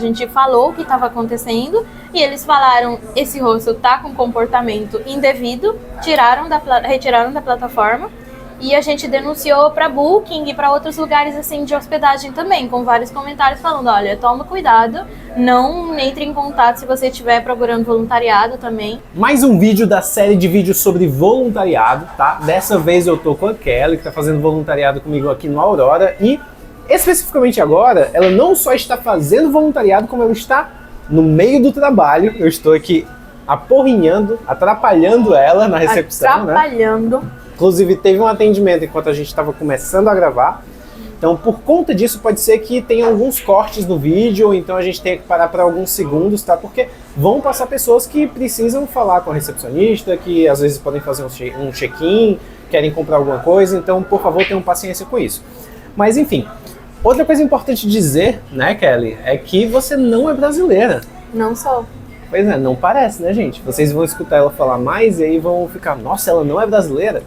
A gente falou o que estava acontecendo e eles falaram, esse hostel tá com comportamento indevido, retiraram da plataforma e a gente denunciou para Booking e para outros lugares assim de hospedagem também, com vários comentários falando, olha, toma cuidado, não entre em contato se você estiver procurando voluntariado também. Mais um vídeo da série de vídeos sobre voluntariado, tá? Dessa vez eu tô com a Kelly, que tá fazendo voluntariado comigo aqui no Aurora e especificamente agora, ela não só está fazendo voluntariado, como ela está no meio do trabalho. Eu estou aqui aporrinhando, atrapalhando ela na recepção, Atrapalhando. né? Inclusive, teve um atendimento enquanto a gente estava começando a gravar. Então, por conta disso, pode ser que tenha alguns cortes no vídeo, ou então a gente tenha que parar para alguns segundos, tá? Porque vão passar pessoas que precisam falar com a recepcionista, que às vezes podem fazer um check-in, querem comprar alguma coisa. Então, por favor, tenham paciência com isso. Mas, enfim. Outra coisa importante dizer, né, Kelly, é que você não é brasileira. Não sou. Pois é, não parece, né, gente? Vocês vão escutar ela falar mais e aí vão ficar, nossa, ela não é brasileira.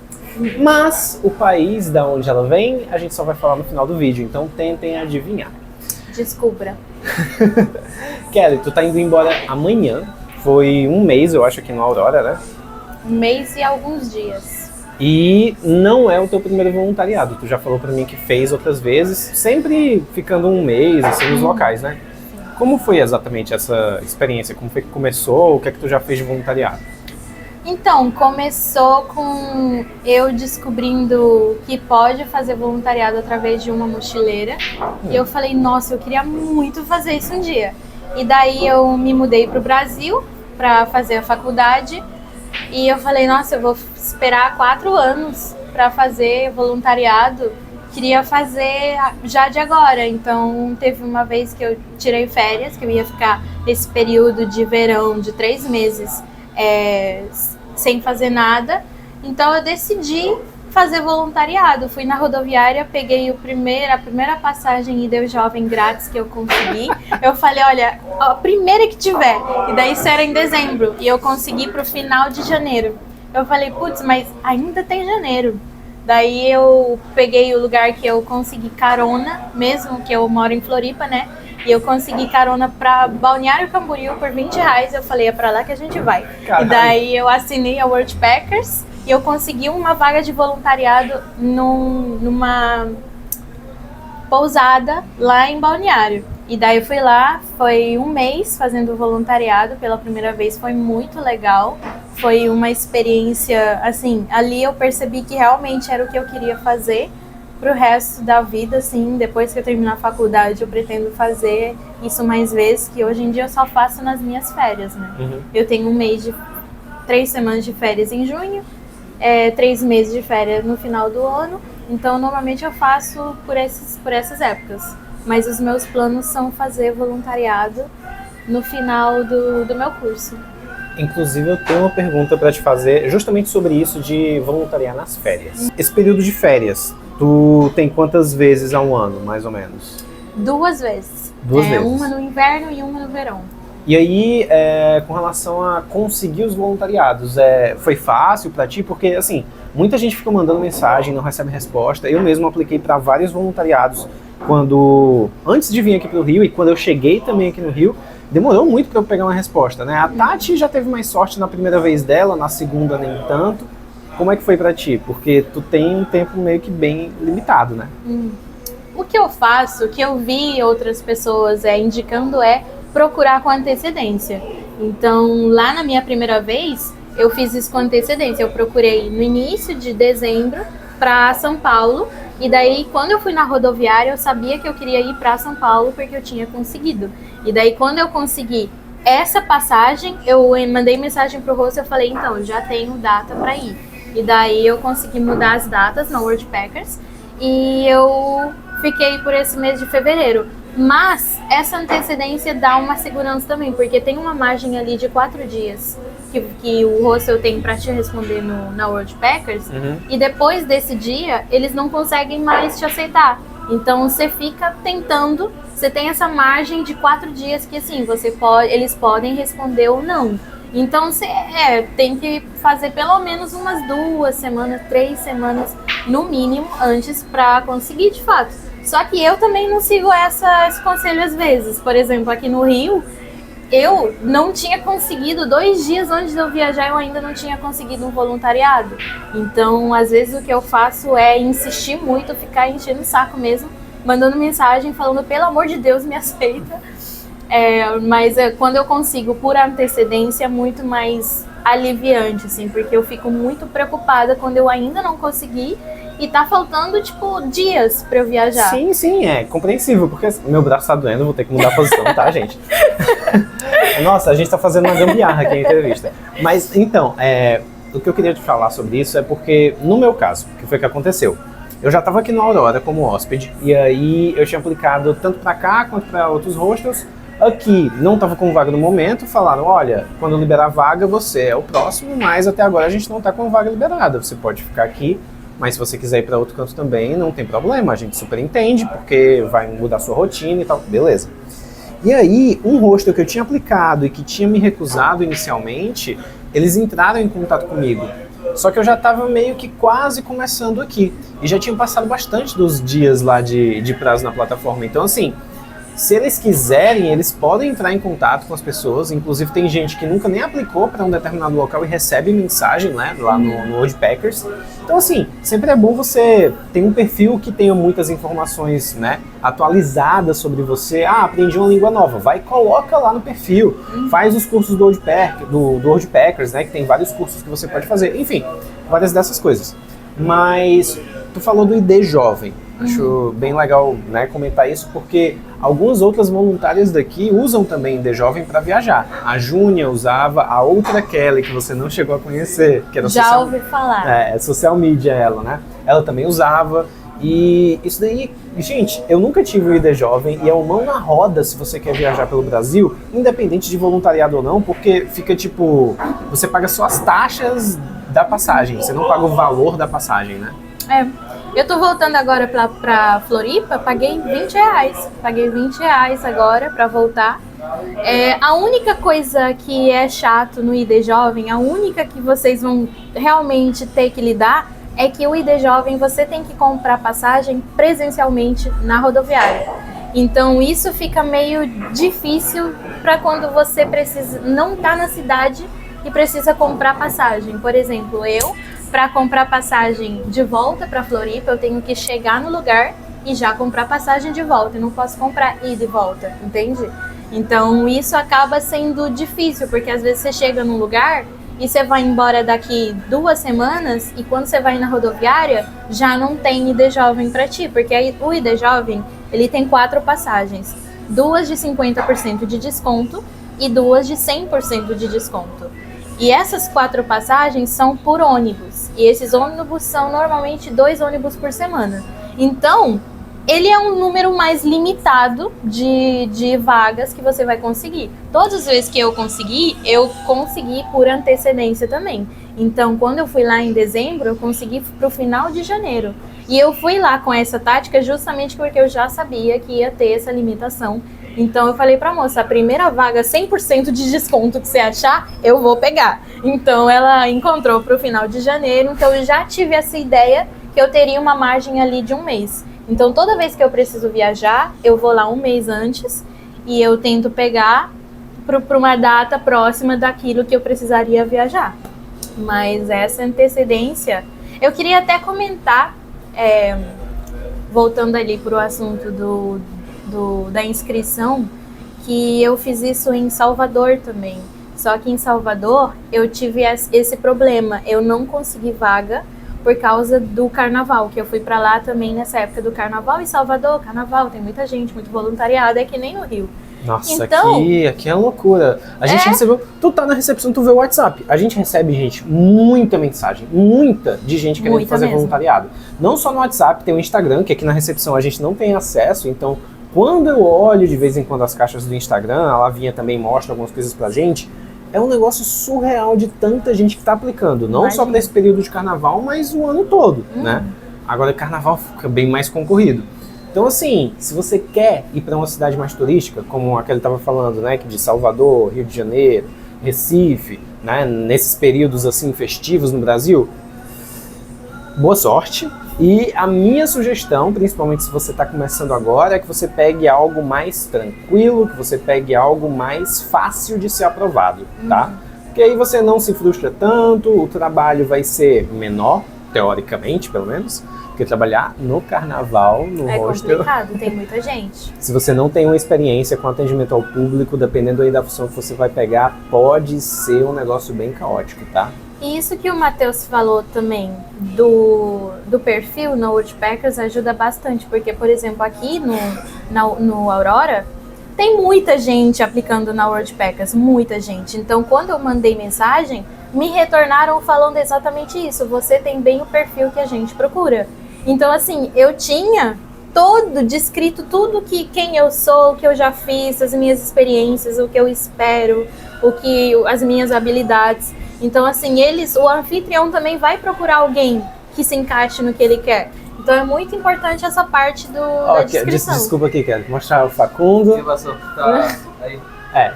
Mas o país da onde ela vem, a gente só vai falar no final do vídeo, então tentem adivinhar. Descubra. Kelly, tu tá indo embora amanhã, foi um mês, eu acho, aqui no Aurora, né? Um mês e alguns dias. E não é o teu primeiro voluntariado, tu já falou pra mim que fez outras vezes, sempre ficando um mês, assim, nos locais, né? Como foi exatamente essa experiência? Como foi que começou? O que é que tu já fez de voluntariado? Então, começou com eu descobrindo que pode fazer voluntariado através de uma mochileira. E eu falei, nossa, eu queria muito fazer isso um dia. E daí eu me mudei pro Brasil para fazer a faculdade. E eu falei, nossa, eu vou esperar 4 anos para fazer voluntariado. Queria fazer já de agora. Então, teve uma vez que eu tirei férias, que eu ia ficar nesse período de verão de 3 meses sem fazer nada. Então, eu decidi fazer voluntariado. Fui na rodoviária, peguei a primeira passagem ida jovem grátis que eu consegui. Eu falei, olha, a primeira que tiver. E daí isso era em dezembro. E eu consegui pro final de janeiro. Eu falei, putz, mas ainda tem janeiro. Daí eu peguei o lugar que eu consegui carona, mesmo que eu moro em Floripa, né? E eu consegui carona pra Balneário Camboriú por R$20. Eu falei, é pra lá que a gente vai. Caralho. E daí eu assinei a Worldpackers. E eu consegui uma vaga de voluntariado numa pousada lá em Balneário. E daí eu fui lá, foi um mês fazendo voluntariado pela primeira vez, foi muito legal. Foi uma experiência, assim, ali eu percebi que realmente era o que eu queria fazer pro resto da vida, assim. Depois que eu terminar a faculdade, eu pretendo fazer isso mais vezes, que hoje em dia eu só faço nas minhas férias, né? Uhum. Eu tenho 3 semanas de férias em junho, 3 meses de férias no final do ano, então normalmente eu faço por essas épocas. Mas os meus planos são fazer voluntariado no final do meu curso. Inclusive eu tenho uma pergunta para te fazer justamente sobre isso de voluntariar nas férias. Esse período de férias, tu tem quantas vezes a um ano, mais ou menos? 2 vezes. 2 vezes? Uma no inverno e uma no verão. E aí, com relação a conseguir os voluntariados, foi fácil pra ti? Porque, assim, muita gente fica mandando mensagem, não recebe resposta. Eu mesmo apliquei para vários voluntariados antes de vir aqui pro Rio, e quando eu cheguei também aqui no Rio, demorou muito para eu pegar uma resposta, né? A Tati já teve mais sorte na primeira vez dela, na segunda nem tanto. Como é que foi pra ti? Porque tu tem um tempo meio que bem limitado, né? O que eu faço, o que eu vi outras pessoas indicando procurar com antecedência. Então, lá na minha primeira vez, eu fiz isso com antecedência. Eu procurei no início de dezembro para São Paulo. E daí, quando eu fui na rodoviária, eu sabia que eu queria ir para São Paulo porque eu tinha conseguido. E daí, quando eu consegui essa passagem, eu mandei mensagem pro hostel, eu falei, então, já tenho data para ir. E daí, eu consegui mudar as datas na Worldpackers e eu fiquei por esse mês de fevereiro. Mas essa antecedência dá uma segurança também, porque tem uma margem ali de 4 dias que o hostel tem para te responder na Worldpackers. E depois desse dia, eles não conseguem mais te aceitar. Então você fica tentando, você tem essa margem de 4 dias que assim, eles podem responder ou não. Então você tem que fazer pelo menos umas 2 semanas, 3 semanas no mínimo antes para conseguir de fato. Só que eu também não sigo esse conselho às vezes. Por exemplo, aqui no Rio, eu não tinha conseguido, 2 dias antes de eu viajar, eu ainda não tinha conseguido um voluntariado. Então, às vezes, o que eu faço é insistir muito, ficar enchendo o saco mesmo, mandando mensagem, falando, pelo amor de Deus, me aceita. Mas quando eu consigo por antecedência, é muito mais aliviante, assim, porque eu fico muito preocupada quando eu ainda não consegui e tá faltando, tipo, dias pra eu viajar. Sim, é compreensível, porque meu braço tá doendo, vou ter que mudar a posição, tá, gente? Nossa, a gente tá fazendo uma gambiarra aqui na entrevista. Mas, então, o que eu queria te falar sobre isso é porque, no meu caso, o que foi que aconteceu? Eu já tava aqui na Aurora como hóspede, e aí eu tinha aplicado tanto pra cá quanto pra outros hostels. Aqui não estava com vaga no momento, falaram, olha, quando liberar a vaga você é o próximo, mas até agora a gente não está com vaga liberada, você pode ficar aqui, mas se você quiser ir para outro canto também, não tem problema, a gente super entende, porque vai mudar sua rotina e tal, beleza. E aí, um hostel que eu tinha aplicado e que tinha me recusado inicialmente, eles entraram em contato comigo. Só que eu já estava meio que quase começando aqui, e já tinha passado bastante dos dias lá de prazo na plataforma, então assim, se eles quiserem, eles podem entrar em contato com as pessoas. Inclusive tem gente que nunca nem aplicou para um determinado local e recebe mensagem, né, lá no Worldpackers. Então assim, sempre é bom você ter um perfil que tenha muitas informações, né, atualizadas sobre você. Ah, aprendi uma língua nova, vai e coloca lá no perfil. Faz os cursos do Worldpackers, né, que tem vários cursos que você pode fazer. Enfim, várias dessas coisas. Mas tu falou do ID Jovem. Acho bem legal, né, comentar isso, porque algumas outras voluntárias daqui usam também ID Jovem para viajar. A Júnia usava, a outra Kelly, que você não chegou a conhecer, que era Já ouvi falar. É social media ela, né? Ela também usava. E isso daí, gente, eu nunca tive o ID Jovem e é uma mão na roda se você quer viajar pelo Brasil, independente de voluntariado ou não, porque fica tipo, você paga só as taxas da passagem, você não paga o valor da passagem, né? Eu tô voltando agora pra Floripa, paguei R$20. Paguei R$20 agora pra voltar. A única coisa que é chato no ID Jovem, a única que vocês vão realmente ter que lidar, é que o ID Jovem você tem que comprar passagem presencialmente na rodoviária. Então isso fica meio difícil para quando você não tá na cidade e precisa comprar passagem. Por exemplo, para comprar passagem de volta para Floripa, eu tenho que chegar no lugar e já comprar passagem de volta. Eu não posso comprar ida e volta, entende? Então isso acaba sendo difícil, porque às vezes você chega num lugar e você vai embora daqui 2 semanas e quando você vai na rodoviária já não tem ID Jovem para ti, porque aí o ID Jovem ele tem 4 passagens, 2 de 50% de desconto e 2 de 100% de desconto. E essas 4 passagens são por ônibus. E esses ônibus são normalmente 2 ônibus por semana. Então, ele é um número mais limitado de vagas que você vai conseguir. Todas as vezes que eu consegui por antecedência também. Então, quando eu fui lá em dezembro, eu consegui pro final de janeiro. E eu fui lá com essa tática justamente porque eu já sabia que ia ter essa limitação. Então eu falei pra moça, a primeira vaga 100% de desconto que você achar, eu vou pegar. Então ela encontrou pro final de janeiro, então eu já tive essa ideia que eu teria uma margem ali de 1 mês. Então toda vez que eu preciso viajar, eu vou lá 1 mês antes e eu tento pegar para uma data próxima daquilo que eu precisaria viajar. Mas essa antecedência, eu queria até comentar, voltando ali pro assunto da inscrição, que eu fiz isso em Salvador também. Só que em Salvador eu tive esse problema, eu não consegui vaga por causa do carnaval, que eu fui pra lá também nessa época do carnaval. E Salvador, carnaval, tem muita gente, muito voluntariado, é que nem no Rio. Nossa, então, aqui é loucura. A gente recebeu, tu tá na recepção, tu vê o WhatsApp, a gente recebe, gente, muita mensagem, muita de gente querendo fazer voluntariado. Não só no WhatsApp, tem o Instagram, que aqui na recepção a gente não tem acesso, então quando eu olho de vez em quando as caixas do Instagram, a Lavinha também mostra algumas coisas pra gente, é um negócio surreal de tanta gente que tá aplicando, não só para esse período de carnaval, mas o ano todo, né? Agora carnaval fica bem mais concorrido. Então assim, se você quer ir para uma cidade mais turística, como a que ele estava falando, né, de Salvador, Rio de Janeiro, Recife, né, nesses períodos assim festivos no Brasil, boa sorte. E a minha sugestão, principalmente se você está começando agora, é que você pegue algo mais tranquilo, que você pegue algo mais fácil de ser aprovado, tá? Porque aí você não se frustra tanto, o trabalho vai ser menor, teoricamente, pelo menos, porque trabalhar no carnaval, no hostel... É complicado, tem muita gente. Se você não tem uma experiência com atendimento ao público, dependendo aí da função que você vai pegar, pode ser um negócio bem caótico, tá? E isso que o Matheus falou também do perfil no Woodpeckers ajuda bastante, porque, por exemplo, aqui no Aurora, tem muita gente aplicando na Woodpeckers, muita gente. Então, quando eu mandei mensagem, me retornaram falando exatamente isso. Você tem bem o perfil que a gente procura. Então, assim, eu tinha descrito tudo quem eu sou, o que eu já fiz, as minhas experiências, o que eu espero, as minhas habilidades. Então, assim, o anfitrião também vai procurar alguém que se encaixe no que ele quer. Então é muito importante essa parte da descrição. Desculpa aqui, quero mostrar o Facundo. Que passou? Tá aí.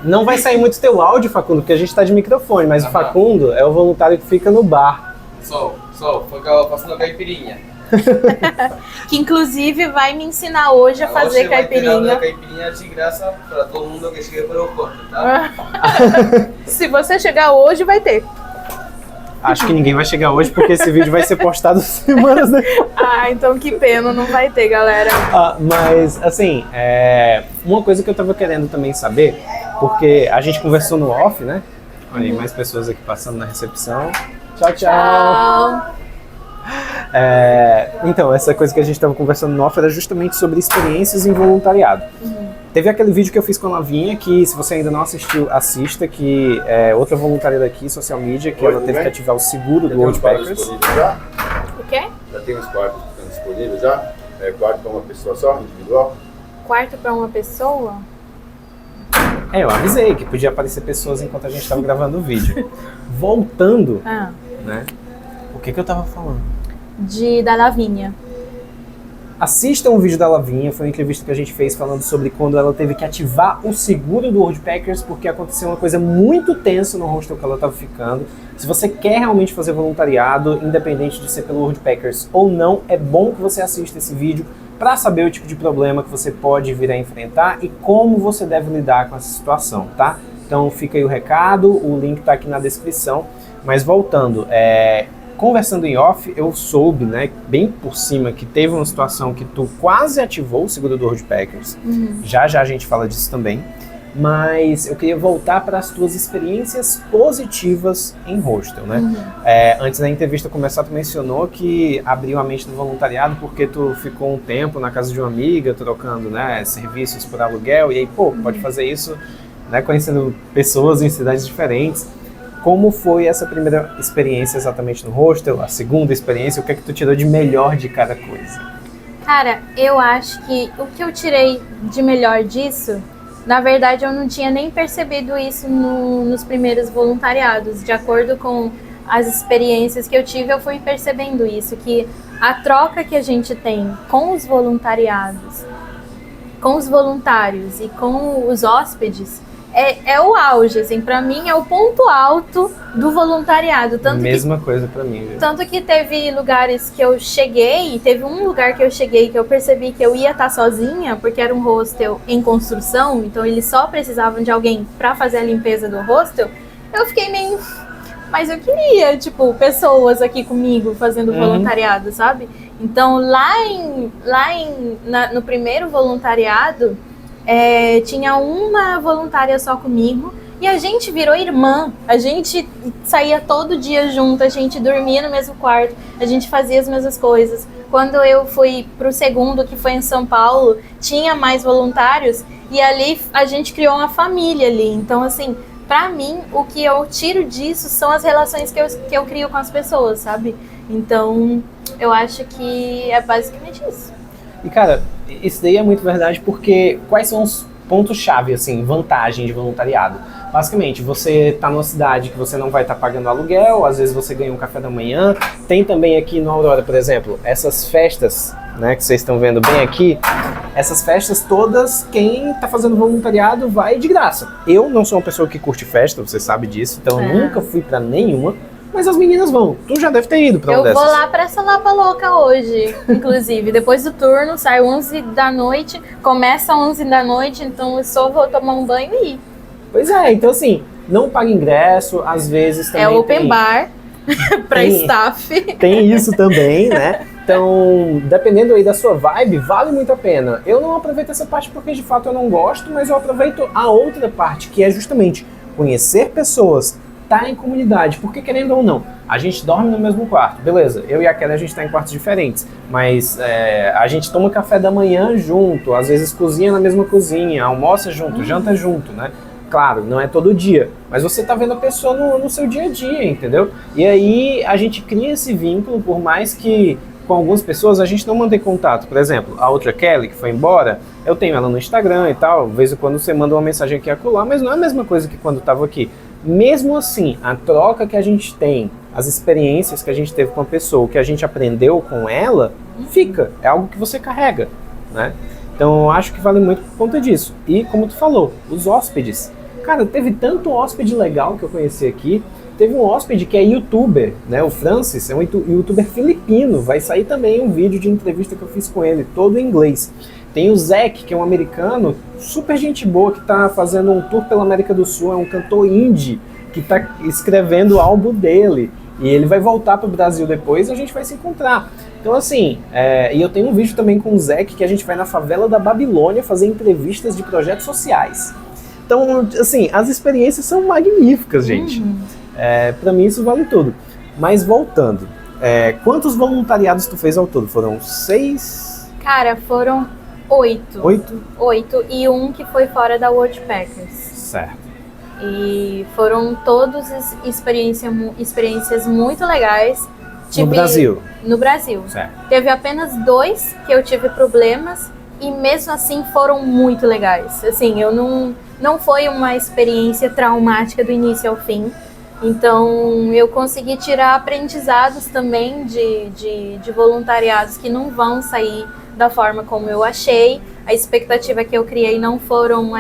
Não vai sair muito teu áudio, Facundo, porque a gente tá de microfone, mas o Facundo é o voluntário que fica no bar. Foi passando a caipirinha. Que inclusive vai me ensinar hoje a fazer caipirinha. Vai ter caipirinha de graça para todo mundo que chegue para o corpo, tá? Se você chegar hoje, vai ter. Acho que ninguém vai chegar hoje porque esse vídeo vai ser postado semanas depois. Então que pena, não vai ter, galera. Mas, assim, uma coisa que eu tava querendo também saber, porque a gente conversou no off, né? Olha aí, mais pessoas aqui passando na recepção. Tchau, tchau. Então, essa coisa que a gente tava conversando no off era justamente sobre experiências em voluntariado. Teve aquele vídeo que eu fiz com a Lavinha, que se você ainda não assistiu, assista, que é outra voluntária daqui, social media, que ela teve que ativar o seguro do Woodpeckers. O quê? Já tem uns quartos disponíveis já? Quarto para uma pessoa só, individual? Quarto para uma pessoa? Eu avisei que podia aparecer pessoas enquanto a gente estava gravando o vídeo. Voltando, né? O que eu tava falando? Da Lavinha. Assistam o vídeo da Lavinha, foi uma entrevista que a gente fez falando sobre quando ela teve que ativar o seguro do Woodpeckers porque aconteceu uma coisa muito tensa no hostel que ela estava ficando. Se você quer realmente fazer voluntariado, independente de ser pelo Woodpeckers ou não, é bom que você assista esse vídeo para saber o tipo de problema que você pode vir a enfrentar e como você deve lidar com essa situação, tá? Então fica aí o recado, o link tá aqui na descrição. Mas voltando, conversando em off, eu soube, né, bem por cima, que teve uma situação que tu quase ativou o seguro do Woodpeckers. Já a gente fala disso também. Mas eu queria voltar para as tuas experiências positivas em hostel, né? Antes da entrevista começar, tu mencionou que abriu a mente do voluntariado porque tu ficou um tempo na casa de uma amiga, trocando, né, serviços por aluguel, e aí, pode fazer isso, né, conhecendo pessoas em cidades diferentes. Como foi essa primeira experiência exatamente no hostel? A segunda experiência, o que é que tu tirou de melhor de cada coisa? Cara, eu acho que o que eu tirei de melhor disso, na verdade eu não tinha nem percebido isso nos primeiros voluntariados. De acordo com as experiências que eu tive, eu fui percebendo isso, que a troca que a gente tem com os voluntariados, com os voluntários e com os hóspedes, é o auge, assim, pra mim é o ponto alto do voluntariado. Mesma coisa pra mim, viu? Tanto que teve lugares que eu cheguei, teve um lugar que eu cheguei que eu percebi que eu ia estar sozinha, porque era um hostel em construção, então eles só precisavam de alguém pra fazer a limpeza do hostel. Eu fiquei meio... Mas eu queria, pessoas aqui comigo fazendo voluntariado, sabe? Então, no primeiro voluntariado, tinha uma voluntária só comigo e a gente virou irmã. A gente saía todo dia junto, a gente dormia no mesmo quarto, a gente fazia as mesmas coisas. Quando eu fui pro segundo, que foi em São Paulo, tinha mais voluntários e ali a gente criou uma família ali. Então, assim, pra mim, o que eu tiro disso são as relações que eu crio com as pessoas, sabe? Então, eu acho que é basicamente isso. E, cara, isso daí é muito verdade porque quais são os pontos-chave, assim, vantagem de voluntariado? Basicamente, você tá numa cidade que você não vai estar pagando aluguel, às vezes você ganha um café da manhã. Tem também aqui no Aurora, por exemplo, essas festas, né, que vocês estão vendo bem aqui. Essas festas todas, quem tá fazendo voluntariado vai de graça. Eu não sou uma pessoa que curte festa, você sabe disso, então eu nunca fui pra nenhuma. mas as meninas vão. Tu já deve ter ido pra uma Eu dessas. vou lá pra essa Lapa Louca hoje, inclusive. Depois do turno, sai 11 da noite, começa 11 da noite, então eu só vou tomar um banho e ir. Pois é, então assim, não paga ingresso, às vezes também É open tem, bar pra tem- staff. tem isso também, né? Então, dependendo aí da sua vibe, vale muito a pena. Eu não aproveito essa parte porque de fato eu não gosto, mas eu aproveito a outra parte, que é justamente conhecer pessoas, estar em comunidade, porque querendo ou não, a gente dorme no mesmo quarto, beleza, eu e a Kelly a gente tá em quartos diferentes, mas a gente toma café da manhã junto, às vezes cozinha na mesma cozinha, almoça junto, janta junto, né? Claro, não é todo dia, mas você tá vendo a pessoa no seu dia a dia, entendeu? E aí a gente cria esse vínculo, por mais que com algumas pessoas a gente não mantém contato. Por exemplo, a outra Kelly, que foi embora, eu tenho ela no Instagram e tal, de vez em quando você manda uma mensagem aqui e acolá, mas não é a mesma coisa que quando estava aqui. Mesmo assim, a troca que a gente tem, as experiências que a gente teve com a pessoa, o que a gente aprendeu com ela, fica. É algo que você carrega, né? Então eu acho que vale muito por conta disso. E como tu falou, os hóspedes. Cara, teve tanto hóspede legal que eu conheci aqui. Teve um hóspede que é youtuber, né? O Francis é um youtuber filipino. Vai sair também um vídeo de entrevista que eu fiz com ele, todo em inglês. Tem o Zac, que é um americano, super gente boa, que está fazendo um tour pela América do Sul. É um cantor indie que está escrevendo o álbum dele. E ele vai voltar para o Brasil depois e a gente vai se encontrar. Então assim, e eu tenho um vídeo também com o Zac, que a gente vai na favela da Babilônia fazer entrevistas de projetos sociais. Então, assim, as experiências são magníficas, gente. Pra mim isso vale tudo. Mas voltando, quantos voluntariados tu fez ao todo? Foram 6? Cara, foram 8. 8? 8 e um que foi fora da Worldpackers. Certo. E foram todas experiências muito legais. No Brasil? No Brasil. Certo. Teve apenas 2 que eu tive problemas e mesmo assim foram muito legais. Assim, eu não foi uma experiência traumática do início ao fim. Então eu consegui tirar aprendizados também de voluntariados que não vão sair da forma como eu achei. A expectativa que eu criei não foram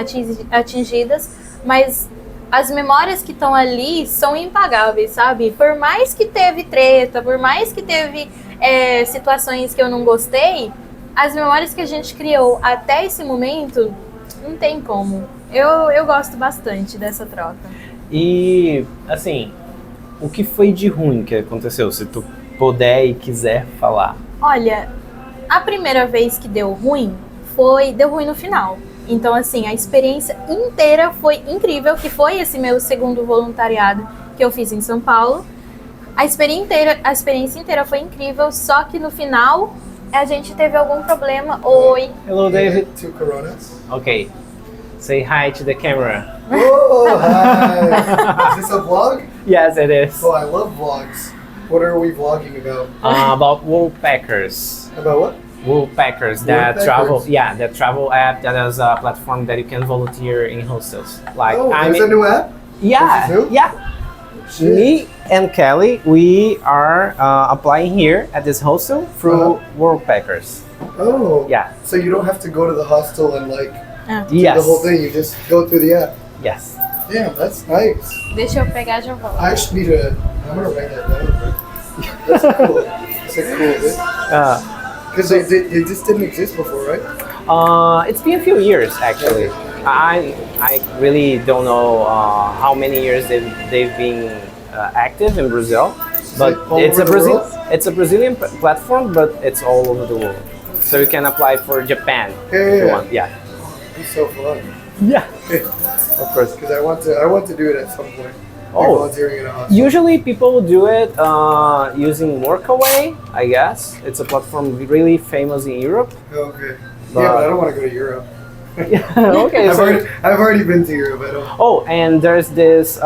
atingidas, mas as memórias que estão ali são impagáveis, sabe? Por mais que teve treta, por mais que teve situações que eu não gostei, as memórias que a gente criou até esse momento, não tem como. Eu gosto bastante dessa troca. E, assim, o que foi de ruim que aconteceu? Se tu puder e quiser falar. Olha, a primeira vez que deu ruim no final. Então, assim, a experiência inteira foi incrível, que foi esse meu segundo voluntariado que eu fiz em São Paulo. A experiência inteira foi incrível, só que no final a gente teve algum problema. Oi. Hello, David. 2 Coronas. Okay. Say hi to the camera. Oh, hi. Is this a vlog? Yes, it is. Oh, I love vlogs. What are we vlogging about? About Woolpackers. About what? Woolpackers, that Woolpackers. travel app that is a platform that you can volunteer in hostels. Like Oh, there's a new app? yeah, This is new? yeah. Shit. Me and Kelly, we are applying here at this hostel through Woolpackers. Oh. Yeah. So you don't have to go to the hostel and like do Yes. the whole thing. You just go through the app. Yes. Damn, that's nice. Deixa eu pegar já volto. I actually need to. I'm gonna write that down. That's cool. That's a cool bit. Because they just didn't exist before, right? It's been a few years actually. I really don't know how many years they've been active in Brazil, but like all over the world? It's a Brazilian platform, but it's all over the world. So you can apply for Japan if you want. Yeah. It's so fun. Yeah. Of course. Because I want to do it at some point. Like Oh. volunteering in a hospital. Usually people do it using Workaway, I guess. It's a platform really famous in Europe. Okay. But- Yeah, but I don't want to go to Europe. Okay. I've already been to Europe. I don't. Oh, and there's this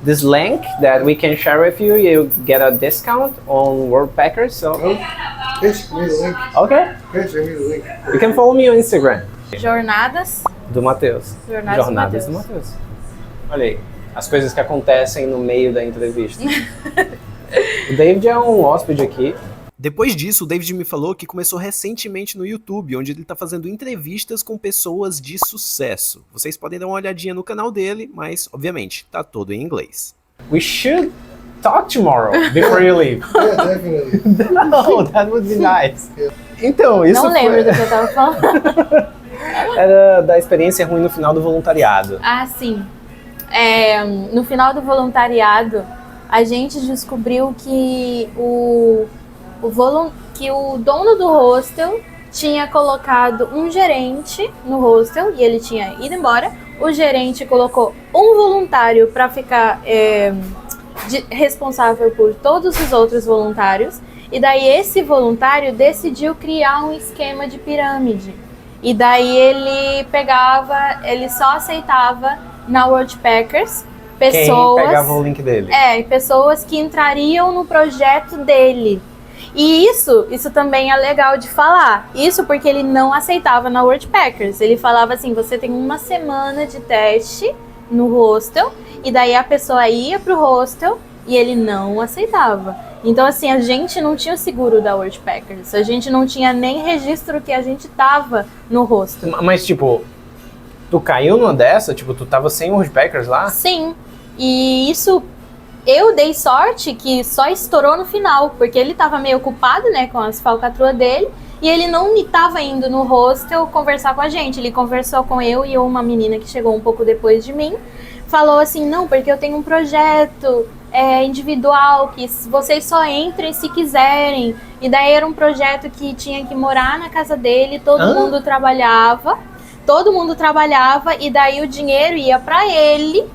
this link that we can share with you. You get a discount on Worldpackers. So Oh, hey, show me the link. okay, Hey, show me the link. you can follow me on Instagram. Jornadas. Do Matheus. Jornadas do do Matheus. Olha aí, as coisas que acontecem no meio da entrevista. O David é um hóspede aqui. Depois disso, o David me falou que começou recentemente no YouTube, onde ele está fazendo entrevistas com pessoas de sucesso. Vocês podem dar uma olhadinha no canal dele, mas, obviamente, tá todo em inglês. We should talk tomorrow before you leave. Yeah, definitely. No, that would be nice. Então, isso Não lembro foi... do que eu tava falando. Era da experiência ruim no final do voluntariado. Ah, sim. No final do voluntariado, a gente descobriu que o dono do hostel tinha colocado um gerente no hostel e ele tinha ido embora. O gerente colocou um voluntário para ficar responsável por todos os outros voluntários. E daí esse voluntário decidiu criar um esquema de pirâmide. E daí ele só aceitava na Worldpackers pessoas... Quem pegava o link dele. Pessoas que entrariam no projeto dele. E isso também é legal de falar. Isso porque ele não aceitava na Worldpackers. Ele falava assim, você tem uma semana de teste no hostel, e daí a pessoa ia pro hostel e ele não aceitava. Então, assim, a gente não tinha o seguro da Worldpackers. A gente não tinha nem registro que a gente tava no hostel. Mas, tipo, tu caiu numa dessa? Tipo, tu tava sem Worldpackers lá? Sim. E isso, eu dei sorte que só estourou no final, porque ele tava meio ocupado, né, com as falcatruas dele, e ele não estava indo no hostel conversar com a gente. Ele conversou com eu e uma menina que chegou um pouco depois de mim. Falou assim, não, porque eu tenho um projeto individual, que vocês só entrem se quiserem. E daí era um projeto que tinha que morar na casa dele, todo mundo trabalhava, e daí o dinheiro ia pra ele,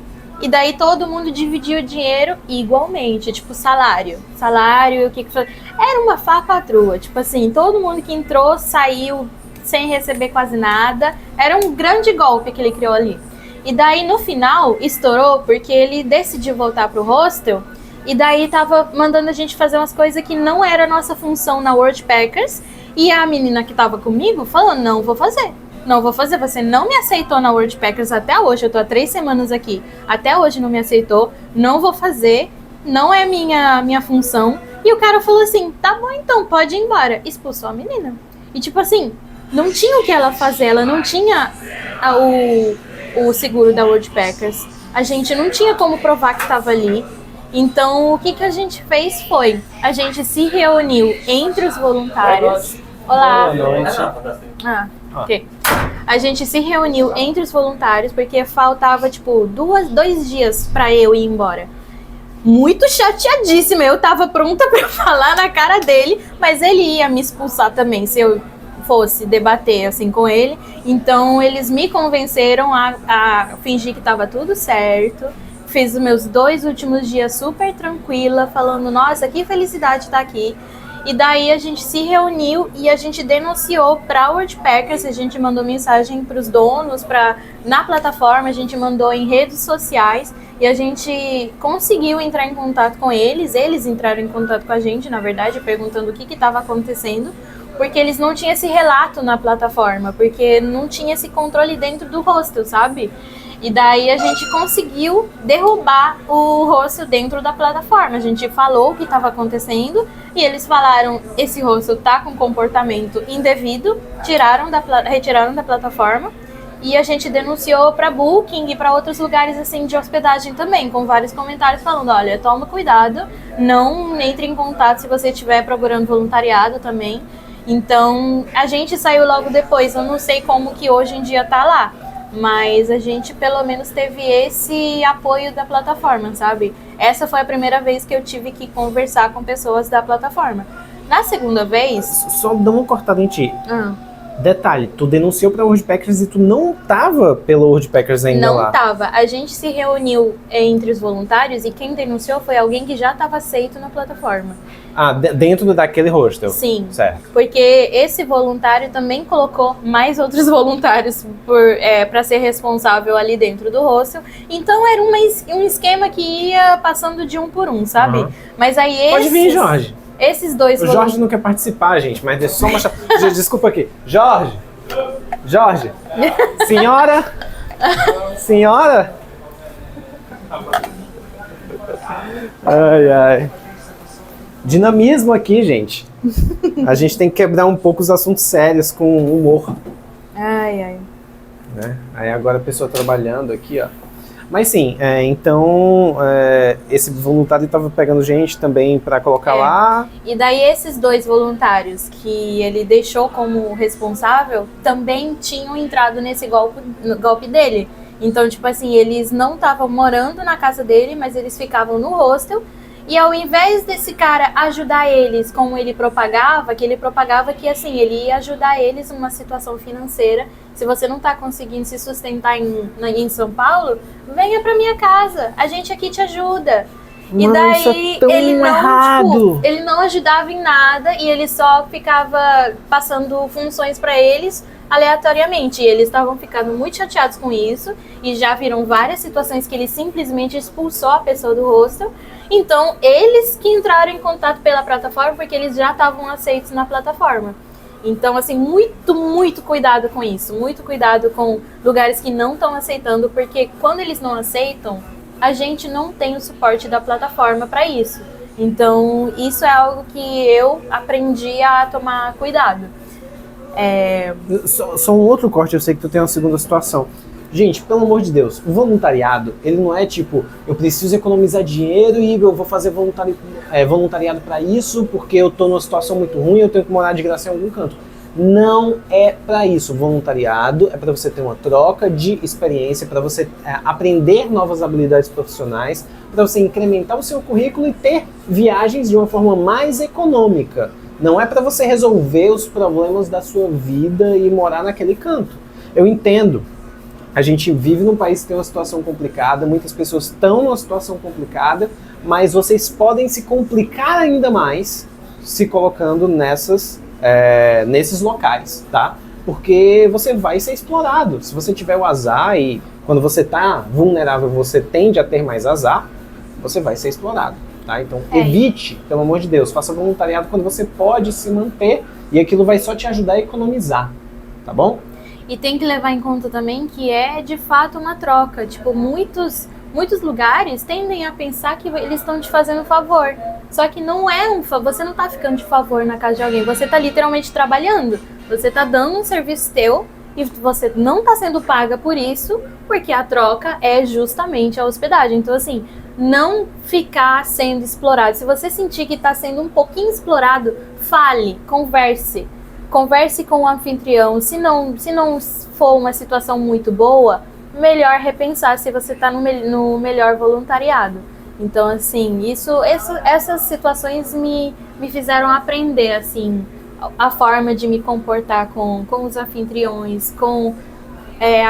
e daí todo mundo dividia o dinheiro igualmente, tipo salário, o que foi. Era uma falcatrua, tipo assim, todo mundo que entrou saiu sem receber quase nada. Era um grande golpe que ele criou ali. E daí no final estourou porque ele decidiu voltar pro hostel e daí tava mandando a gente fazer umas coisas que não era a nossa função na Worldpackers, e a menina que tava comigo falou, não vou fazer, você não me aceitou na Worldpackers até hoje, eu tô há 3 semanas aqui, até hoje não me aceitou, não vou fazer, não é minha função. E o cara falou assim, tá bom então, pode ir embora. Expulsou a menina. E tipo assim, não tinha o que ela fazer, ela não tinha o seguro da Worldpackers. A gente não tinha como provar que estava ali. Então, o que a gente fez foi, a gente se reuniu entre os voluntários. Olá. Boa noite. Ok. A gente se reuniu entre os voluntários porque faltava, tipo, 2 dias pra eu ir embora. Muito chateadíssima, eu tava pronta pra falar na cara dele, mas ele ia me expulsar também se eu fosse debater assim com ele. Então eles me convenceram a fingir que tava tudo certo. Fiz os meus 2 últimos dias super tranquila, falando, nossa, que felicidade estar aqui. E daí a gente se reuniu e a gente denunciou para a Worldpackers, a gente mandou mensagem para os donos, na plataforma, a gente mandou em redes sociais e a gente conseguiu entrar em contato com eles entraram em contato com a gente, na verdade, perguntando o que estava acontecendo, porque eles não tinham esse relato na plataforma, porque não tinha esse controle dentro do hostel, sabe? E daí a gente conseguiu derrubar o hostel dentro da plataforma. A gente falou o que estava acontecendo e eles falaram, esse hostel tá com comportamento indevido, retiraram da plataforma. E a gente denunciou para Booking e para outros lugares assim de hospedagem também, com vários comentários falando, olha, toma cuidado, não entre em contato se você estiver procurando voluntariado também. Então a gente saiu logo depois, eu não sei como que hoje em dia tá lá. Mas a gente pelo menos teve esse apoio da plataforma, sabe? Essa foi a primeira vez que eu tive que conversar com pessoas da plataforma. Na segunda vez... Só dá uma cortada em ti. Detalhe, tu denunciou pra Worldpackers e tu não tava pelo Worldpackers ainda lá. Não tava. A gente se reuniu entre os voluntários e quem denunciou foi alguém que já estava aceito na plataforma. Ah, dentro daquele hostel? Sim. Certo. Porque esse voluntário também colocou mais outros voluntários para ser responsável ali dentro do hostel. Então era um esquema que ia passando de um por um, sabe? Mas aí Pode vir, Jorge. Esses 2 O Jorge não quer participar, gente, mas deixa só uma... Desculpa aqui. Jorge! Senhora! Senhora! Ai. Dinamismo aqui, gente. A gente tem que quebrar um pouco os assuntos sérios com humor. Ai. Né? Aí agora a pessoa trabalhando aqui, ó. Mas sim, então esse voluntário estava pegando gente também para colocar lá. E daí esses 2 voluntários que ele deixou como responsável também tinham entrado nesse golpe dele. Então, tipo assim, eles não estavam morando na casa dele, mas eles ficavam no hostel. E ao invés desse cara ajudar eles, como ele propagava que assim, ele ia ajudar eles numa situação financeira. Se você não tá conseguindo se sustentar em São Paulo, venha pra minha casa, a gente aqui te ajuda. Mano, e daí isso é tão ele não, errado. tipo, ele não ajudava em nada e ele só ficava passando funções pra eles aleatoriamente. E eles estavam ficando muito chateados com isso e já viram várias situações que ele simplesmente expulsou a pessoa do hostel. Então, eles que entraram em contato pela plataforma porque eles já estavam aceitos na plataforma. Então, assim, muito cuidado com isso. Muito cuidado com lugares que não estão aceitando, porque quando eles não aceitam, a gente não tem o suporte da plataforma para isso. Então, isso é algo que eu aprendi a tomar cuidado. Só um outro corte, eu sei que tu tem uma segunda situação. Gente, pelo amor de Deus, o voluntariado, ele não é tipo, eu preciso economizar dinheiro e eu vou fazer voluntariado para isso porque eu tô numa situação muito ruim, eu tenho que morar de graça em algum canto. Não é para isso. O voluntariado é para você ter uma troca de experiência, para você aprender novas habilidades profissionais, para você incrementar o seu currículo e ter viagens de uma forma mais econômica. Não é para você resolver os problemas da sua vida e morar naquele canto. Eu entendo. A gente vive num país que tem uma situação complicada, muitas pessoas estão numa situação complicada, mas vocês podem se complicar ainda mais se colocando nesses locais, tá? Porque você vai ser explorado. Se você tiver o azar e quando você está vulnerável você tende a ter mais azar, você vai ser explorado, tá? Então evite, pelo amor de Deus, faça voluntariado quando você pode se manter e aquilo vai só te ajudar a economizar, tá bom? E tem que levar em conta também que é de fato uma troca. Tipo, muitos lugares tendem a pensar que eles estão te fazendo um favor. Só que não é um favor, você não tá ficando de favor na casa de alguém, você tá literalmente trabalhando. Você tá dando um serviço teu e você não tá sendo paga por isso, porque a troca é justamente a hospedagem. Então assim, não ficar sendo explorado. Se você sentir que tá sendo um pouquinho explorado, fale, converse. Converse com o anfitrião. Se não for uma situação muito boa, melhor repensar se você está no melhor voluntariado. Então, assim, essas situações me fizeram aprender, assim, a forma de me comportar com os anfitriões,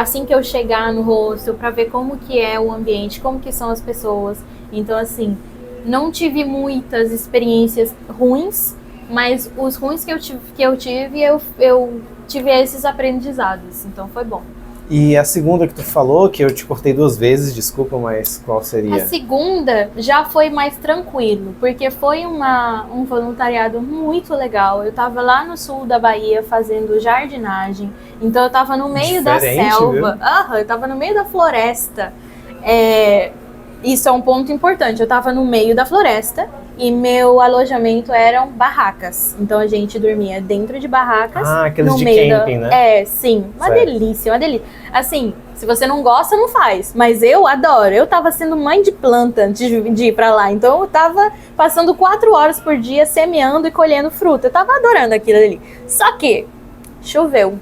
assim que eu chegar no hostel, para ver como que é o ambiente, como que são as pessoas. Então, assim, não tive muitas experiências ruins, mas os ruins que eu tive, eu tive esses aprendizados, então foi bom. E a segunda que tu falou, que eu te cortei 2 vezes, desculpa, mas qual seria? A segunda já foi mais tranquilo, porque foi um voluntariado muito legal. Eu tava lá no sul da Bahia fazendo jardinagem, então eu tava no meio da selva. Eu tava no meio da floresta. Isso é um ponto importante, eu tava no meio da floresta e meu alojamento eram barracas. Então a gente dormia dentro de barracas. Aqueles no de meio camping, né? Sim, uma certo. delícia, uma delícia. Assim, se você não gosta, não faz, mas eu adoro. Eu tava sendo mãe de planta antes de ir pra lá, então eu tava passando 4 horas por dia semeando e colhendo fruta. Eu tava adorando aquilo ali. Só que choveu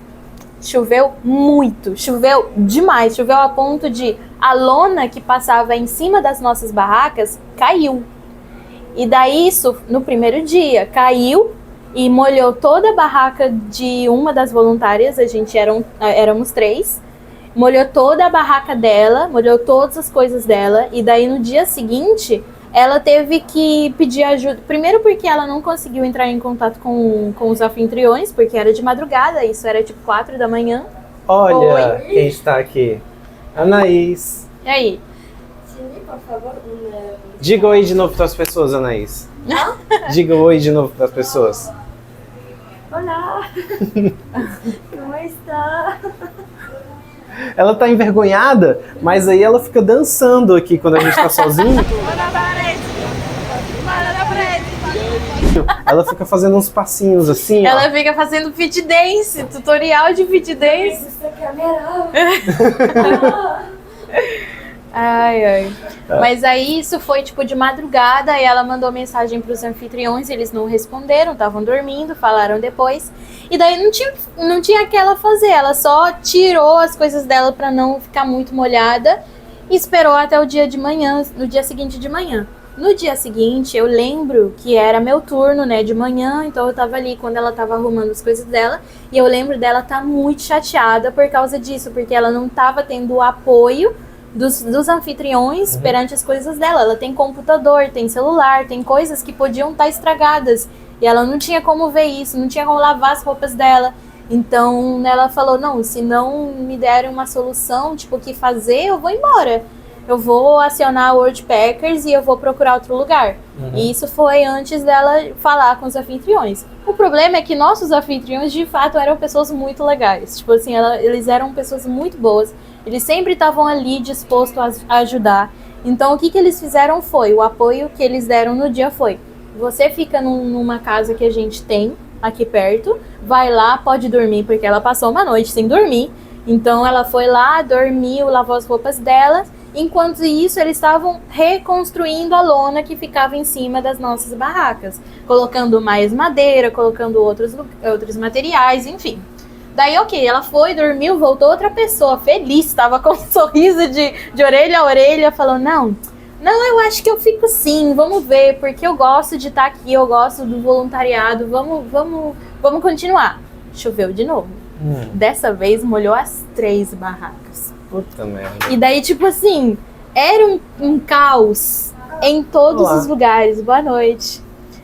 muito, choveu demais, choveu a ponto de a lona que passava em cima das nossas barracas caiu. E daí isso, no primeiro dia, caiu e molhou toda a barraca de uma das voluntárias, a gente éramos 3, molhou toda a barraca dela, molhou todas as coisas dela, e daí no dia seguinte ela teve que pedir ajuda, primeiro porque ela não conseguiu entrar em contato com os anfitriões, porque era de madrugada, isso era tipo 4 da manhã. Olha quem está aqui, Anaís. E aí? Por favor, Diga oi de novo para as pessoas, Anaís. Diga oi de novo para as pessoas. Olá! Como está? Ela tá envergonhada, mas aí ela fica dançando aqui quando a gente tá sozinho. Ela fica fazendo uns passinhos assim, Ela fica fazendo fit dance, tutorial de fit dance. Ai, ai. Mas aí isso foi tipo de madrugada, e ela mandou mensagem pros anfitriões, eles não responderam, estavam dormindo, falaram depois. E daí não tinha o que ela fazer, ela só tirou as coisas dela pra não ficar muito molhada e esperou até o dia de manhã, no dia seguinte de manhã. No dia seguinte, eu lembro que era meu turno, né, de manhã, então eu tava ali quando ela tava arrumando as coisas dela, e eu lembro dela tá muito chateada por causa disso, porque ela não tava tendo o apoio dos anfitriões perante as coisas dela. Ela tem computador, tem celular, tem coisas que podiam estar estragadas, e ela não tinha como ver isso, não tinha como lavar as roupas dela. Então ela falou, não, se não me derem uma solução, tipo, o que fazer, eu vou embora. Eu vou acionar o Woodpeckers e eu vou procurar outro lugar. E isso foi antes dela falar com os anfitriões. O problema é que nossos anfitriões, de fato, eram pessoas muito legais. Tipo assim, eles eram pessoas muito boas. Eles sempre estavam ali dispostos a ajudar. Então, o que eles fizeram foi, o apoio que eles deram no dia foi, você fica numa casa que a gente tem aqui perto, vai lá, pode dormir, porque ela passou uma noite sem dormir. Então, ela foi lá, dormiu, lavou as roupas dela. Enquanto isso, eles estavam reconstruindo a lona que ficava em cima das nossas barracas, colocando mais madeira, colocando outros materiais, enfim. Daí, ok, ela foi, dormiu, voltou outra pessoa feliz, estava com um sorriso de orelha a orelha, falou, não, eu acho que eu fico sim, vamos ver, porque eu gosto de estar aqui, eu gosto do voluntariado, vamos continuar. Choveu de novo. Dessa vez, molhou as 3 barracas. Puta merda. E daí, tipo assim, era um caos em todos os lugares. Boa noite.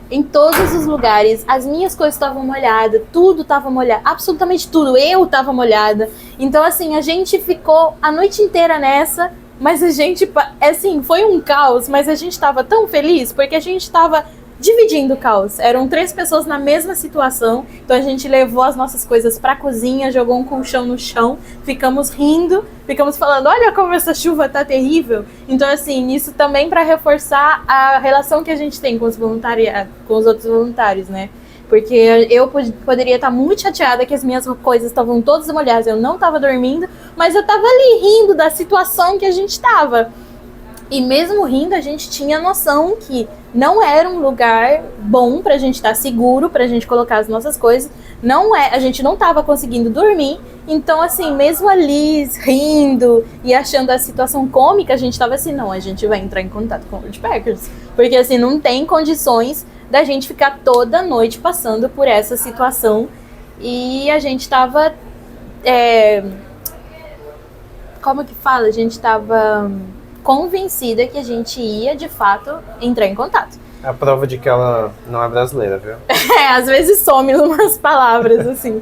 Em todos os lugares. As minhas coisas estavam molhadas, tudo estava molhado, absolutamente tudo. Eu estava molhada. Então, assim, a gente ficou a noite inteira nessa, mas a gente, assim, foi um caos, mas a gente estava tão feliz porque a gente estava dividindo o caos. Eram 3 pessoas na mesma situação, então a gente levou as nossas coisas pra cozinha, jogou um colchão no chão, ficamos rindo, ficamos falando, olha como essa chuva tá terrível. Então, assim, isso também para reforçar a relação que a gente tem com os outros voluntários, né? Porque eu poderia estar muito chateada que as minhas coisas estavam todas molhadas, eu não tava dormindo, mas eu tava ali rindo da situação que a gente tava. E mesmo rindo, a gente tinha noção que não era um lugar bom pra gente estar seguro, pra gente colocar as nossas coisas. A gente não tava conseguindo dormir. Então, assim, mesmo ali rindo e achando a situação cômica, a gente tava assim, não, a gente vai entrar em contato com o Woodpeckers. Porque, assim, não tem condições da gente ficar toda noite passando por essa situação. E a gente tava... como que fala? A gente tava convencida que a gente ia, de fato, entrar em contato. É a prova de que ela não é brasileira, viu? Às vezes some umas palavras, assim.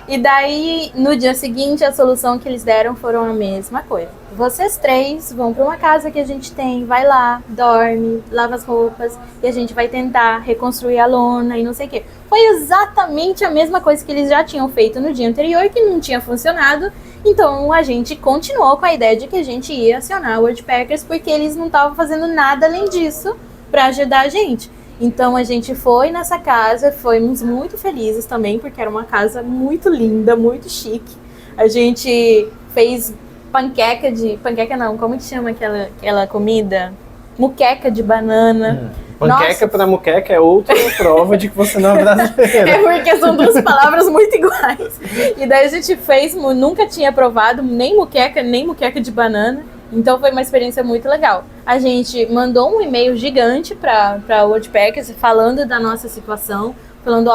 E daí, no dia seguinte, a solução que eles deram foram a mesma coisa. Vocês 3 vão para uma casa que a gente tem, vai lá, dorme, lava as roupas, e a gente vai tentar reconstruir a lona e não sei o quê. Foi exatamente a mesma coisa que eles já tinham feito no dia anterior, que não tinha funcionado. Então, a gente continuou com a ideia de que a gente ia acionar o Woodpeckers, porque eles não estavam fazendo nada além disso para ajudar a gente. Então, a gente foi nessa casa, fomos muito felizes também, porque era uma casa muito linda, muito chique. A gente fez panqueca não, como que chama aquela comida? Muqueca de banana. Panqueca para muqueca é outra prova de que você não é brasileira. É porque são 2 palavras muito iguais. E daí a gente fez, nunca tinha provado nem muqueca de banana. Então foi uma experiência muito legal. A gente mandou um e-mail gigante para Woodpeckers falando da nossa situação. Falando,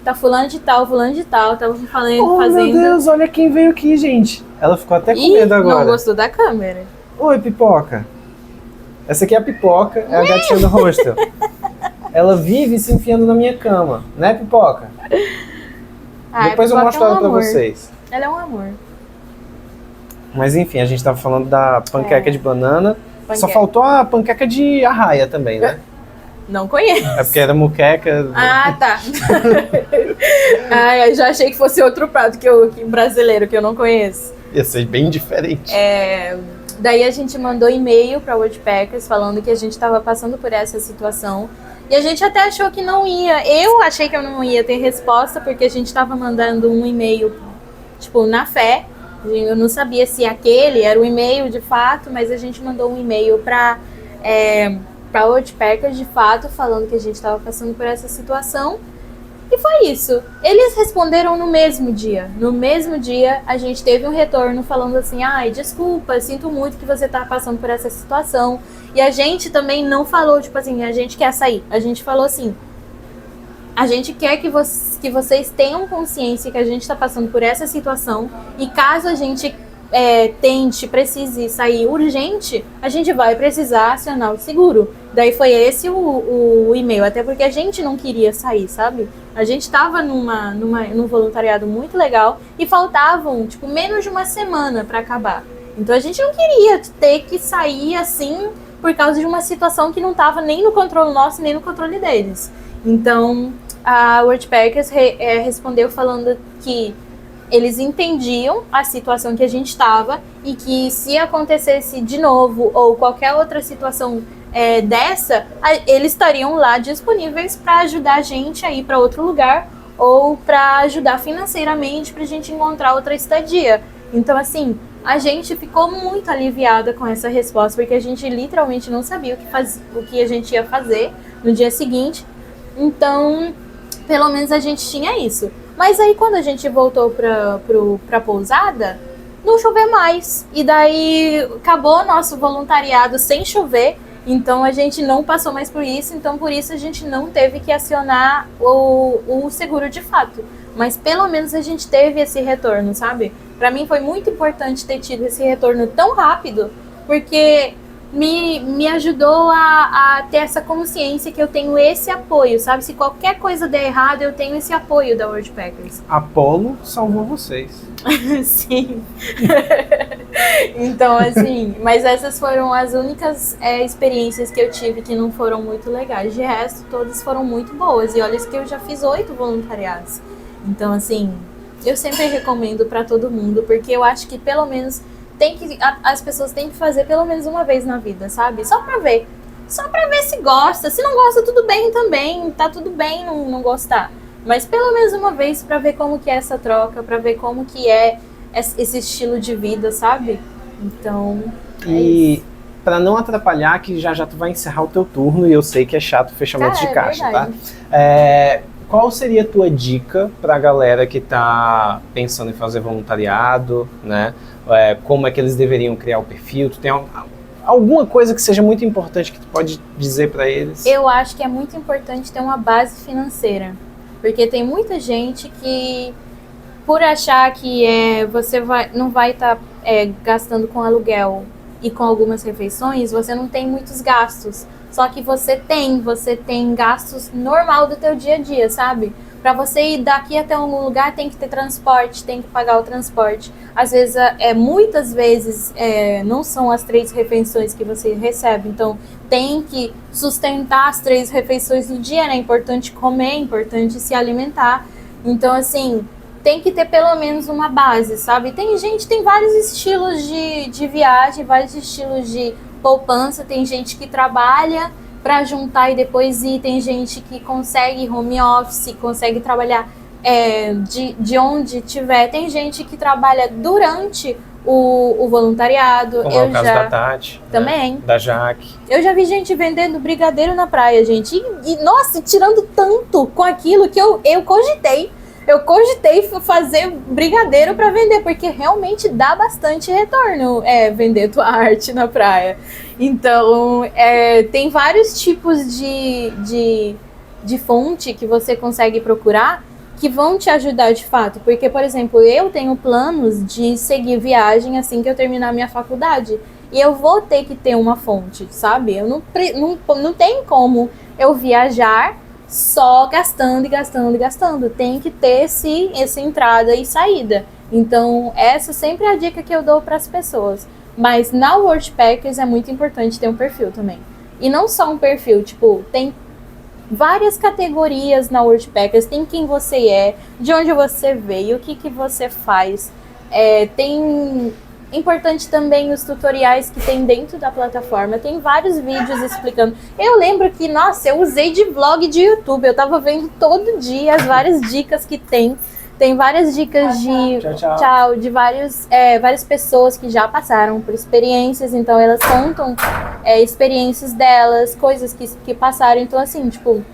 tá fulano de tal, tava fazendo... Meu Deus, olha quem veio aqui, gente. Ela ficou até com medo agora. Não gostou da câmera. Oi, Pipoca. Essa aqui é a Pipoca, é a gatinha do hostel. Ela vive se enfiando na minha cama, né, Pipoca? Depois eu mostro ela pra vocês. Ela é um amor. Mas enfim, a gente tava falando da panqueca de banana. Só faltou a panqueca de arraia também, né? Não conheço. É porque era muqueca. Ah, tá. Eu já achei que fosse outro prato que brasileiro que eu não conheço. Ia ser bem diferente. Daí a gente mandou e-mail para Woodpeckers falando que a gente estava passando por essa situação. E a gente até achou que não ia. Eu achei que eu não ia ter resposta, porque a gente estava mandando um e-mail, tipo, na fé. Eu não sabia se aquele era o e-mail de fato, mas a gente mandou um e-mail para Worldpackers de fato, falando que a gente estava passando por essa situação. E foi isso. Eles responderam no mesmo dia. No mesmo dia, a gente teve um retorno falando assim, ai, desculpa, sinto muito que você tá passando por essa situação. E a gente também não falou, tipo assim, a gente quer sair. A gente falou assim, a gente quer que vocês tenham consciência que a gente tá passando por essa situação. E caso a gente precise sair urgente, a gente vai precisar acionar o seguro. Daí foi esse o e-mail, até porque a gente não queria sair, sabe? A gente estava num voluntariado muito legal e faltavam, tipo, menos de uma semana para acabar. Então a gente não queria ter que sair assim por causa de uma situação que não estava nem no controle nosso, nem no controle deles. Então a Worldpackers respondeu falando que eles entendiam a situação que a gente estava e que se acontecesse de novo ou qualquer outra situação dessa, eles estariam lá disponíveis para ajudar a gente a ir para outro lugar ou para ajudar financeiramente para a gente encontrar outra estadia. Então, assim, a gente ficou muito aliviada com essa resposta, porque a gente literalmente não sabia o que a gente ia fazer no dia seguinte. Então, pelo menos a gente tinha isso. Mas aí quando a gente voltou pra pousada, não choveu mais. E daí acabou o nosso voluntariado sem chover. Então a gente não passou mais por isso. Então por isso a gente não teve que acionar o seguro de fato. Mas pelo menos a gente teve esse retorno, sabe? Pra mim foi muito importante ter tido esse retorno tão rápido. Porque me ajudou a ter essa consciência que eu tenho esse apoio, sabe? Se qualquer coisa der errado, eu tenho esse apoio da Worldpackers. Apollo salvou vocês. Sim. Então, assim, mas essas foram as únicas experiências que eu tive que não foram muito legais. De resto, todas foram muito boas. E olha que eu já fiz 8 voluntariados. Então, assim, eu sempre recomendo pra todo mundo, porque eu acho que pelo menos as pessoas têm que fazer pelo menos uma vez na vida, sabe? Só pra ver se gosta. Se não gosta, tudo bem também. Tá tudo bem não gostar. Mas pelo menos uma vez pra ver como que é essa troca, pra ver como que é esse estilo de vida, sabe? Então, e pra não atrapalhar, que já tu vai encerrar o teu turno e eu sei que é chato o fechamento de caixa, tá? Qual seria a tua dica pra galera que tá pensando em fazer voluntariado, né? Como é que eles deveriam criar o perfil? Tu tem alguma coisa que seja muito importante que tu pode dizer pra eles? Eu acho que é muito importante ter uma base financeira. Porque tem muita gente que, por achar que você não vai estar gastando com aluguel e com algumas refeições, você não tem muitos gastos. Só que você tem gastos normal do teu dia a dia, sabe? Para você ir daqui até algum lugar tem que ter transporte, tem que pagar o transporte. Às vezes, muitas vezes, não são as 3 refeições que você recebe. Então, tem que sustentar as 3 refeições do dia, né? É importante comer, é importante se alimentar. Então, assim, tem que ter pelo menos uma base, sabe? Tem vários estilos de viagem, vários estilos de poupança. Tem gente que trabalha para juntar e depois ir, tem gente que consegue home office, consegue trabalhar de onde tiver, tem gente que trabalha durante o voluntariado. Como é o caso da Tati, também, né? Da Jaque. Eu já vi gente vendendo brigadeiro na praia, gente, e nossa, tirando tanto com aquilo que eu cogitei fazer brigadeiro para vender, porque realmente dá bastante retorno vender tua arte na praia. Então, tem vários tipos de fonte que você consegue procurar que vão te ajudar de fato. Porque, por exemplo, eu tenho planos de seguir viagem assim que eu terminar minha faculdade. E eu vou ter que ter uma fonte, sabe? Eu não tem como eu viajar só gastando e gastando e gastando. Tem que ter essa entrada e saída. Então, essa sempre é a dica que eu dou para as pessoas. Mas na Worldpackers é muito importante ter um perfil também. E não só um perfil, tipo, tem várias categorias na Worldpackers. Tem quem você é, de onde você veio, o que você faz. Tem importante também os tutoriais que tem dentro da plataforma. Tem vários vídeos explicando. Eu lembro que, nossa, eu usei de vlog de YouTube. Eu tava vendo todo dia as várias dicas que tem Tem várias dicas de Tchau. de várias pessoas que já passaram por experiências, então elas contam experiências delas, coisas que passaram. Então, assim, tipo,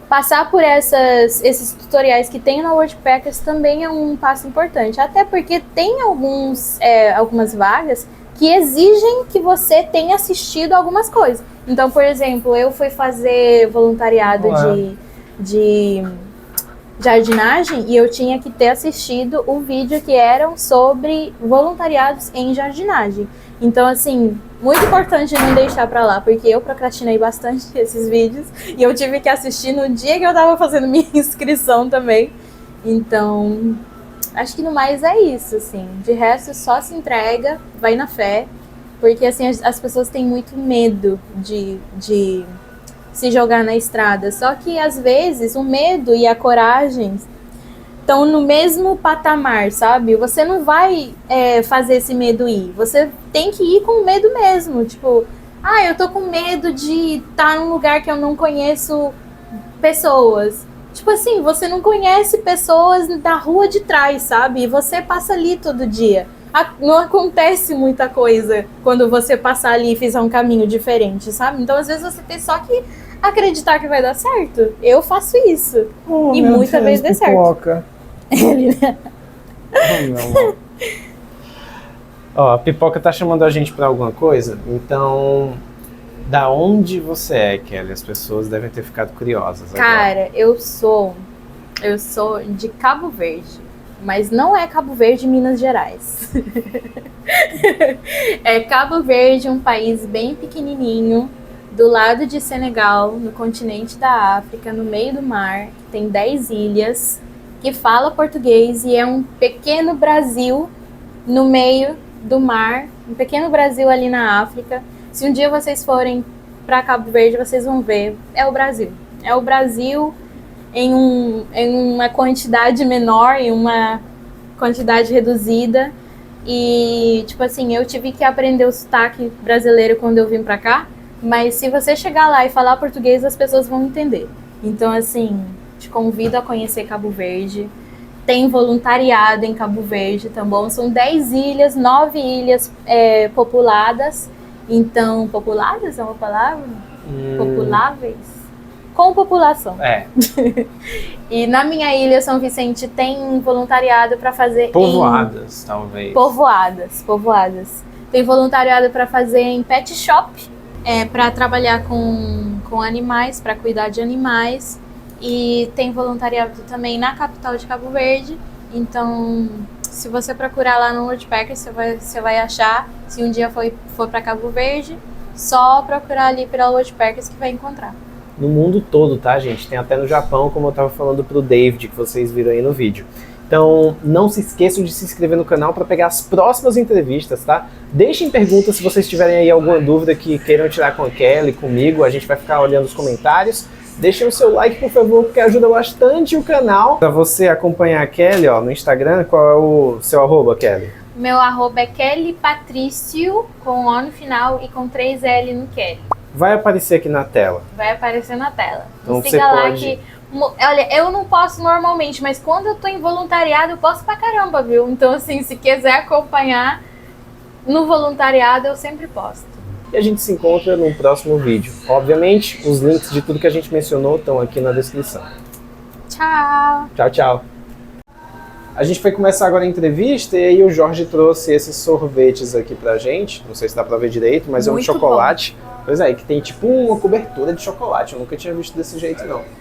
passar por esses tutoriais que tem na Worldpackers também é um passo importante. Até porque tem algumas vagas que exigem que você tenha assistido algumas coisas. Então, por exemplo, eu fui fazer voluntariado de jardinagem e eu tinha que ter assistido o vídeo que eram sobre voluntariados em jardinagem. Então, assim, muito importante não deixar pra lá, porque eu procrastinei bastante esses vídeos e eu tive que assistir no dia que eu tava fazendo minha inscrição também. Então, acho que no mais é isso, assim. De resto, só se entrega, vai na fé, porque, assim, as pessoas têm muito medo de se jogar na estrada. Só que, às vezes, o medo e a coragem estão no mesmo patamar, sabe? Você não vai fazer esse medo ir. Você tem que ir com medo mesmo. Tipo, eu tô com medo de estar num lugar que eu não conheço pessoas. Tipo assim, você não conhece pessoas da rua de trás, sabe? E você passa ali todo dia. Não acontece muita coisa quando você passar ali e fizer um caminho diferente, sabe? Então, às vezes, você tem só que acreditar que vai dar certo. Eu faço isso. E muitas vezes dá certo. Ele, né? Ó, a Pipoca tá chamando a gente pra alguma coisa, então... Da onde você é, Kelly? As pessoas devem ter ficado curiosas agora. Cara, eu sou de Cabo Verde, mas não é Cabo Verde, Minas Gerais. É Cabo Verde, um país bem pequenininho, do lado de Senegal, no continente da África, no meio do mar, tem 10 ilhas, que fala português e é um pequeno Brasil no meio do mar, um pequeno Brasil ali na África. Se um dia vocês forem para Cabo Verde, vocês vão ver, é o Brasil. É o Brasil em uma quantidade menor, em uma quantidade reduzida. E, tipo assim, eu tive que aprender o sotaque brasileiro quando eu vim pra cá, mas se você chegar lá e falar português, as pessoas vão entender. Então, assim, te convido a conhecer Cabo Verde. Tem voluntariado em Cabo Verde, tá bom? São 10 ilhas, 9 ilhas populadas. Então, populadas é uma palavra? Populáveis? Com população. É. E na minha ilha, São Vicente, tem voluntariado para fazer Povoadas, talvez. Povoadas. Tem voluntariado para fazer em pet shop, para trabalhar com animais, para cuidar de animais. E tem voluntariado também na capital de Cabo Verde. Então, se você procurar lá no Worldpackers, você vai achar. Se um dia for para Cabo Verde, só procurar ali pela Worldpackers que vai encontrar. No mundo todo, tá, gente? Tem até no Japão, como eu tava falando pro David, que vocês viram aí no vídeo. Então, não se esqueçam de se inscrever no canal para pegar as próximas entrevistas, tá? Deixem perguntas se vocês tiverem aí alguma dúvida que queiram tirar com a Kelly, comigo. A gente vai ficar olhando os comentários. Deixem o seu like, por favor, porque ajuda bastante o canal. Para você acompanhar a Kelly, ó, no Instagram, qual é o seu arroba, Kelly? Meu arroba é Kelly Patrício, com O no final e com 3 L no Kelly. Vai aparecer aqui na tela. Vai aparecer na tela. Então siga você lá pode... que... Olha, eu não posto normalmente, mas quando eu tô em voluntariado, eu posto pra caramba, viu? Então, assim, se quiser acompanhar no voluntariado, eu sempre posto. E a gente se encontra no próximo vídeo. Obviamente, os links de tudo que a gente mencionou estão aqui na descrição. Tchau! Tchau, tchau. A gente vai começar agora a entrevista e aí o Jorge trouxe esses sorvetes aqui pra gente. Não sei se dá pra ver direito, mas Muito é um chocolate. Pois é, que tem tipo uma cobertura de chocolate. Eu nunca tinha visto desse jeito, não.